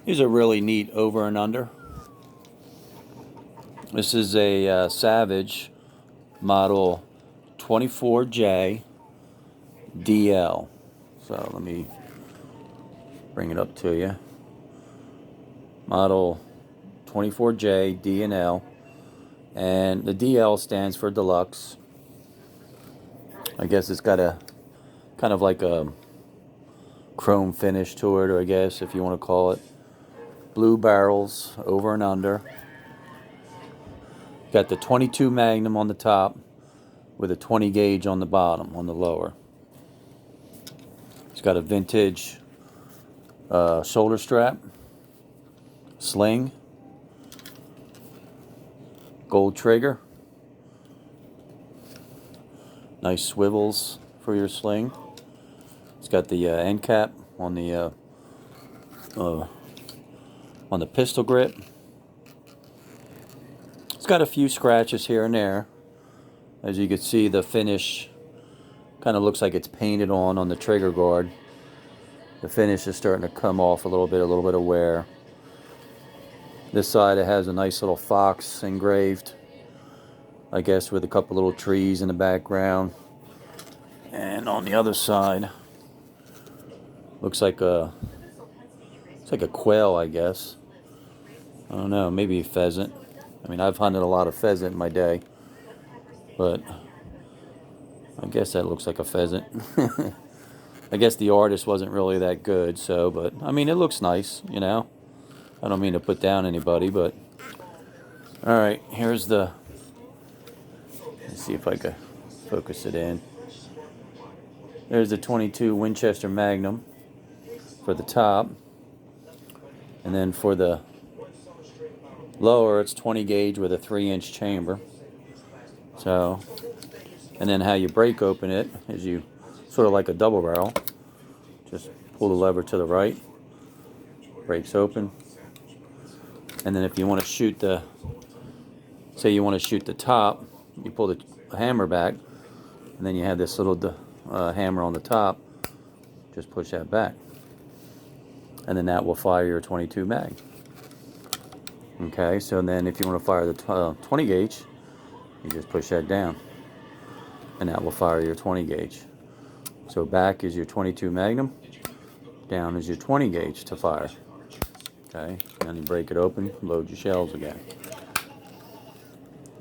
These are really neat over and under. This is a Savage model 24J-DL. So let me bring it up to you. Model 24J-D&L. And the DL stands for Deluxe. I guess it's got a kind of like a chrome finish to it, or I guess if you want to call it. Blue barrels over and under. Got the 22 Magnum on the top with a 20 gauge on the bottom, on the lower. It's got a vintage shoulder strap, sling, gold trigger, nice swivels for your sling. It's got the end cap on the pistol grip. It's got a few scratches here and there. As you can see, the finish kind of looks like it's painted on the trigger guard. The finish is starting to come off a little bit of wear. This side it has a nice little fox engraved, I guess with a couple little trees in the background. And on the other side, looks like a quail, I guess. I don't know, maybe a pheasant. I mean, I've hunted a lot of pheasant in my day, but I guess that looks like a pheasant. I guess the artist wasn't really that good, so, but I mean, it looks nice, you know. I don't mean to put down anybody, but all right, here's the, let's see if I can focus it in. There's the 22 Winchester Magnum for the top, and then for the lower it's 20 gauge with a 3-inch chamber. So, and then how you break open it is you sort of like a double barrel, just pull the lever to the right, breaks open, and then if you want to shoot the, say you want to shoot the top, you pull the hammer back, and then you have this little hammer on the top, just push that back, and then that will fire your 22 mag. Okay, so then if you want to fire the 20 gauge, you just push that down, and that will fire your 20 gauge. So back is your 22 Magnum, down is your 20 gauge to fire. Okay, and you break it open, load your shells again.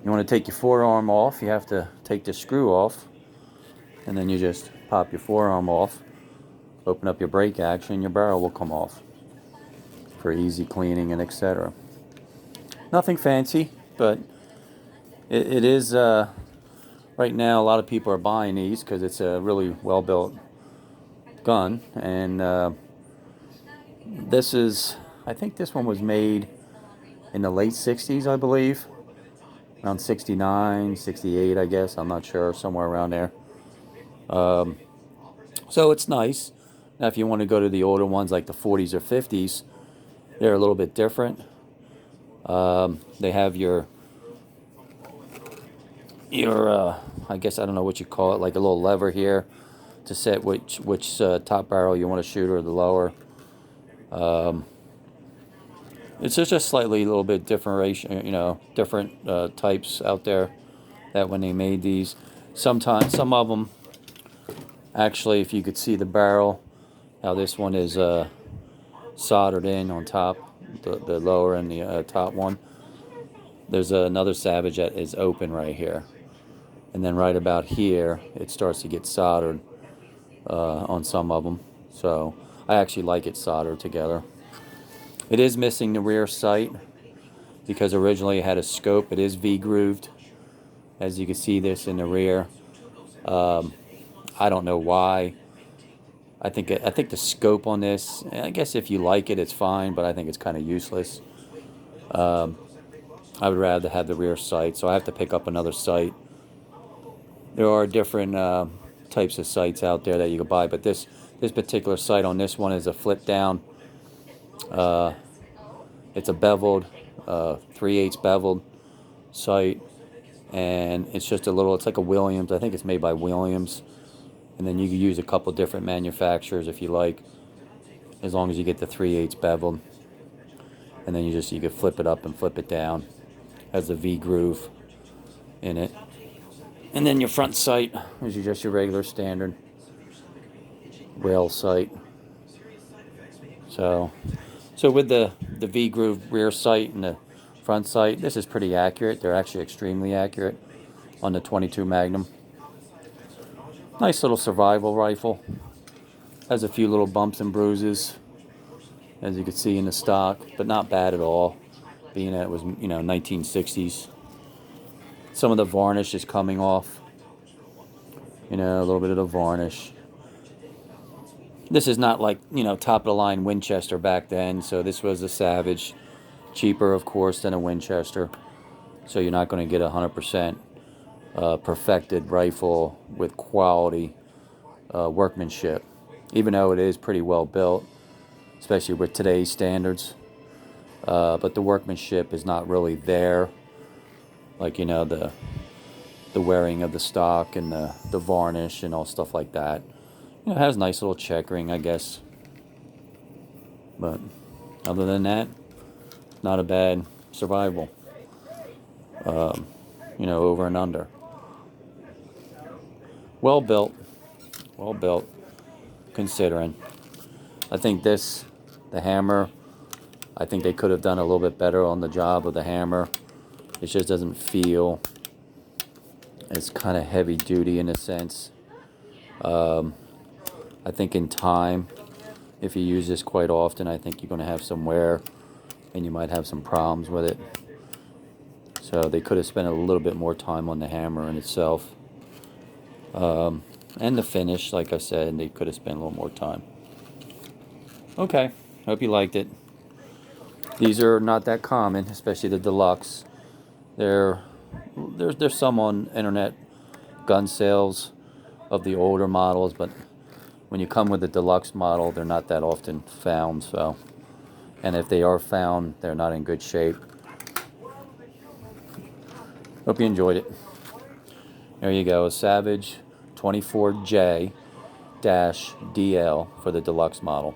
You want to take your forearm off, you have to take the screw off, and then you just pop your forearm off, open up your brake action, your barrel will come off for easy cleaning and etc. Nothing fancy, but it is, right now a lot of people are buying these because it's a really well-built gun. And this is, I think this one was made in the late 60s, I believe. Around 69, 68, I guess. I'm not sure, somewhere around there. So it's nice. Now if you want to go to the older ones like the 40s or 50s, they're a little bit different. They have your I guess, I don't know what you call it, like a little lever here to set which top barrel you want to shoot, or the lower. It's just a slightly little bit different, you know, different types out there that when they made these. Sometimes some of them actually, if you could see the barrel, how this one is soldered in on top, the lower and the top one. There's another Savage that is open right here, and then right about here it starts to get soldered on some of them. So I actually like it soldered together. It is missing the rear sight because originally it had a scope. It is V-grooved, as you can see this in the rear. I don't know why. I think the scope on this, I guess if you like it, it's fine, but I think it's kind of useless. I would rather have the rear sight, so I have to pick up another sight. There are different types of sights out there that you can buy, but this particular sight on this one is a flip down. It's a beveled, 3/8 beveled sight, and it's just a little, it's like a Williams. I think it's made by Williams, and then you can use a couple different manufacturers if you like, as long as you get the 3/8 beveled. and then you could flip it up and flip it down. Has a V groove in it. And then your front sight is just your regular standard whale sight. So with the V groove rear sight and the front sight, this is pretty accurate. They're actually extremely accurate on the 22 Magnum. Nice little survival rifle. Has a few little bumps and bruises, as you can see in the stock, but not bad at all, being that it was, 1960s. Some of the varnish is coming off. A little bit of the varnish. This is not like, top of the line Winchester back then, so this was a Savage. Cheaper, of course, than a Winchester. So you're not going to get 100% perfected rifle with quality workmanship, even though it is pretty well built, especially with today's standards. But the workmanship is not really there, like the wearing of the stock and the varnish and all stuff like that. It has nice little checkering, I guess, but other than that, not a bad survival. Over and under. Well built, considering. I think the hammer, I think they could have done a little bit better on the job of the hammer. It just doesn't feel, it's kind of heavy duty in a sense. I think in time, if you use this quite often, I think you're going to have some wear and you might have some problems with it. So they could have spent a little bit more time on the hammer in itself. And the finish, like I said, they could have spent a little more time. Okay, hope you liked it. These are not that common, especially the Deluxe. There's some on internet gun sales of the older models, but when you come with the Deluxe model, they're not that often found. So, and if they are found, they're not in good shape. Hope you enjoyed it. There you go, a Savage 24J-DL for the Deluxe model.